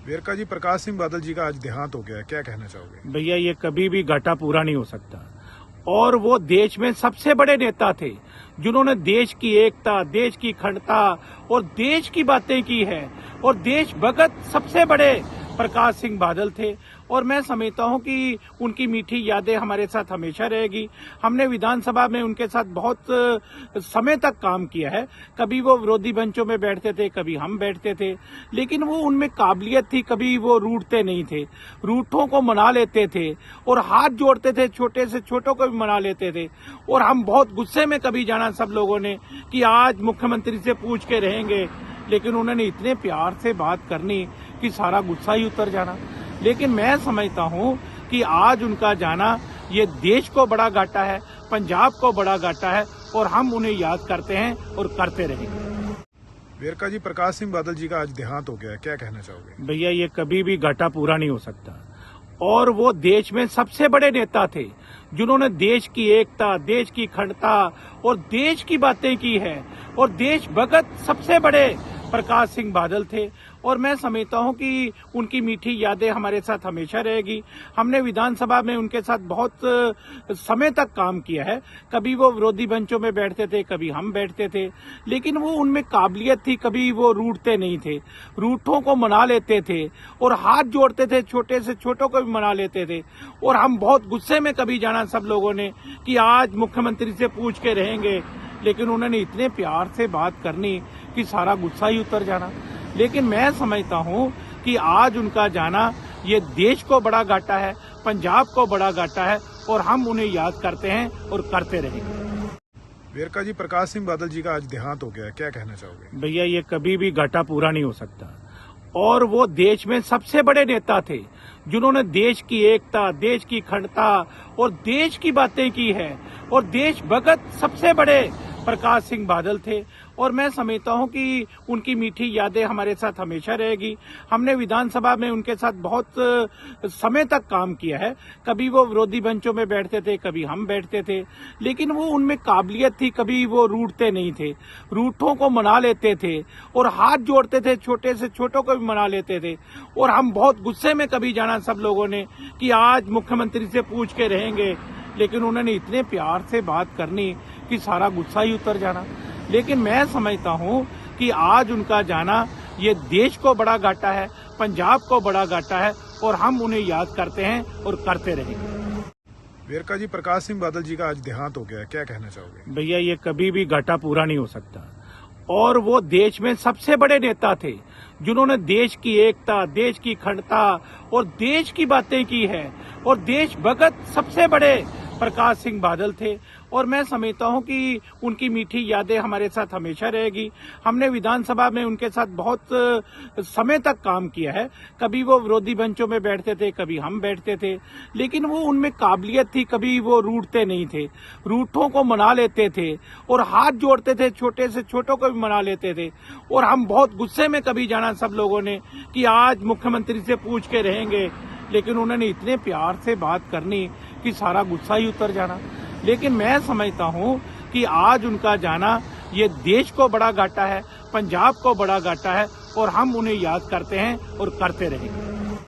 वेरका जी, प्रकाश सिंह बादल जी का आज देहांत हो गया है, क्या कहना चाहोगे? भैया ये कभी भी घाटा पूरा नहीं हो सकता। और वो देश में सबसे बड़े नेता थे जिन्होंने देश की एकता, देश की अखंडता और देश की बातें की है। और देशभक्त सबसे बड़े प्रकाश सिंह बादल थे। और मैं समझता हूं कि उनकी मीठी यादें हमारे साथ हमेशा रहेगी। हमने विधानसभा में उनके साथ बहुत समय तक काम किया है। कभी वो विरोधी बेंचों में बैठते थे, कभी हम बैठते थे, लेकिन वो उनमें काबिलियत थी, कभी वो रूठते नहीं थे। रूठों को मना लेते थे और हाथ जोड़ते थे, छोटे से छोटों को भी मना लेते थे। और हम बहुत गुस्से में कभी जाना सब लोगों ने कि आज मुख्यमंत्री से पूछ के रहेंगे, लेकिन उन्होंने इतने प्यार से बात करनी कि सारा गुस्सा ही उतर जाना। लेकिन मैं समझता हूं कि आज उनका जाना ये देश को बड़ा घाटा है, पंजाब को बड़ा घाटा है, और हम उन्हें याद करते हैं और करते रहेंगे। वेरका जी, प्रकाश सिंह बादल जी का आज देहांत हो गया है, क्या कहना चाहोगे? भैया ये कभी भी घाटा पूरा नहीं हो सकता। और वो देश में सबसे बड़े नेता थे जिन्होंने देश की एकता, देश की अखंडता और देश की बातें की है। और देशभक्त सबसे बड़े प्रकाश सिंह बादल थे। और मैं समझता हूं कि उनकी मीठी यादें हमारे साथ हमेशा रहेगी। हमने विधानसभा में उनके साथ बहुत समय तक काम किया है। कभी वो विरोधी बेंचों में बैठते थे, कभी हम बैठते थे, लेकिन वो उनमें काबिलियत थी, कभी वो रूठते नहीं थे। रूठों को मना लेते थे और हाथ जोड़ते थे, छोटे से छोटों को भी मना लेते थे। और हम बहुत गुस्से में कभी जाना सब लोगों ने कि आज मुख्यमंत्री से पूछ के रहेंगे, लेकिन उन्होंने इतने प्यार से बात करनी कि सारा गुस्सा ही उतर जाना। लेकिन मैं समझता हूं कि आज उनका जाना ये देश को बड़ा घाटा है, पंजाब को बड़ा घाटा है, और हम उन्हें याद करते हैं और करते रहेंगे। वेरका जी, प्रकाश सिंह बादल जी का आज देहांत हो गया है, क्या कहना चाहोगे? भैया ये कभी भी घाटा पूरा नहीं हो सकता। और वो देश में सबसे बड़े नेता थे जिन्होंने देश की एकता, देश की अखंडता और देश की बातें की है। और देशभक्त सबसे बड़े प्रकाश सिंह बादल थे। और मैं समझता हूं कि उनकी मीठी यादें हमारे साथ हमेशा रहेगी। हमने विधानसभा में उनके साथ बहुत समय तक काम किया है। कभी वो विरोधी बेंचों में बैठते थे, कभी हम बैठते थे, लेकिन वो उनमें काबिलियत थी, कभी वो रूठते नहीं थे। रूठों को मना लेते थे और हाथ जोड़ते थे, छोटे से छोटों को भी मना लेते थे। और हम बहुत गुस्से में कभी जाना सब लोगों ने कि आज मुख्यमंत्री से पूछ के रहेंगे, लेकिन उन्होंने इतने प्यार से बात करनी कि सारा गुस्सा ही उतर जाना। लेकिन मैं समझता हूं कि आज उनका जाना ये देश को बड़ा घाटा है, पंजाब को बड़ा घाटा है, और हम उन्हें याद करते हैं और करते रहेंगे। वेरका जी, प्रकाश सिंह बादल जी का आज देहांत हो गया है, क्या कहना चाहोगे? भैया ये कभी भी घाटा पूरा नहीं हो सकता। और वो देश में सबसे बड़े नेता थे जिन्होंने देश की एकता, देश की अखंडता और देश की बातें की है। और देशभक्त सबसे बड़े प्रकाश सिंह बादल थे। और मैं समझता हूं कि उनकी मीठी यादें हमारे साथ हमेशा रहेगी। हमने विधानसभा में उनके साथ बहुत समय तक काम किया है। कभी वो विरोधी बेंचों में बैठते थे, कभी हम बैठते थे, लेकिन वो उनमें काबिलियत थी, कभी वो रूठते नहीं थे। रूठों को मना लेते थे और हाथ जोड़ते थे, छोटे से छोटों को भी मना लेते थे। और हम बहुत गुस्से में कभी जाना सब लोगों ने कि आज मुख्यमंत्री से पूछ के रहेंगे, लेकिन उन्होंने इतने प्यार से बात करनी कि सारा गुस्सा ही उतर जाना। लेकिन मैं समझता हूं कि आज उनका जाना ये देश को बड़ा घाटा है, पंजाब को बड़ा घाटा है, और हम उन्हें याद करते हैं और करते रहेंगे।